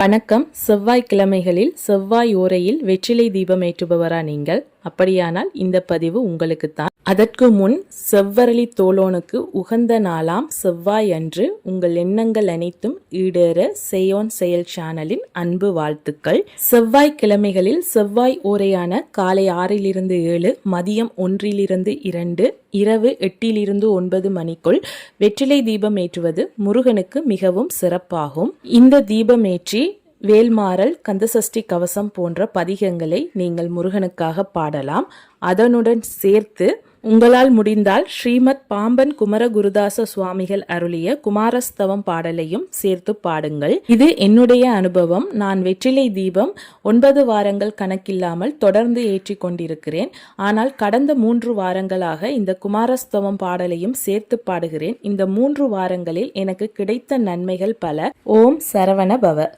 வணக்கம். செவ்வாய்க்கிழமைகளில் செவ்வாய் ஓரையில் வெற்றிலை தீபம் ஏற்றுபவரா நீங்கள்? அப்படியானால் இந்த பதிவு உங்களுக்குத்தான். அதற்கு முன் செவ்வரளி தோலோனுக்கு உகந்த நாளாம் செவ்வாய் அன்று உங்கள் எண்ணங்கள் அனைத்தும் ஈடேற செய்யோன் செயல் சேனலின் அன்பு வாழ்த்துக்கள். செவ்வாய்க்கிழமைகளில் செவ்வாய் ஓரையான காலை 6-7, மதியம் 1-2, இரவு 8-9 மணிக்குள் வெற்றிலை தீபம் ஏற்றுவது முருகனுக்கு மிகவும் சிறப்பாகும். இந்த தீபம் ஏற்றி வேல்மாறல், கந்தசஷ்டி கவசம் போன்ற பதிகங்களை நீங்கள் முருகனுக்காக பாடலாம். அதனுடன் சேர்த்து உங்களால் முடிந்தால் ஸ்ரீமத் பாம்பன் குமரகுருதாச சுவாமிகள் அருளிய குமாரஸ்தவம் பாடலையும் சேர்த்து பாடுங்கள். இது என்னுடைய அனுபவம். நான் வெற்றிலை தீபம் 9 வாரங்கள் கணக்கில்லாமல் தொடர்ந்து ஏற்றி கொண்டிருக்கிறேன். ஆனால் கடந்த 3 வாரங்களாக இந்த குமாரஸ்தவம் பாடலையும் சேர்த்து பாடுகிறேன். இந்த 3 வாரங்களில் எனக்கு கிடைத்த நன்மைகள் பல. ஓம் சரவண பவ.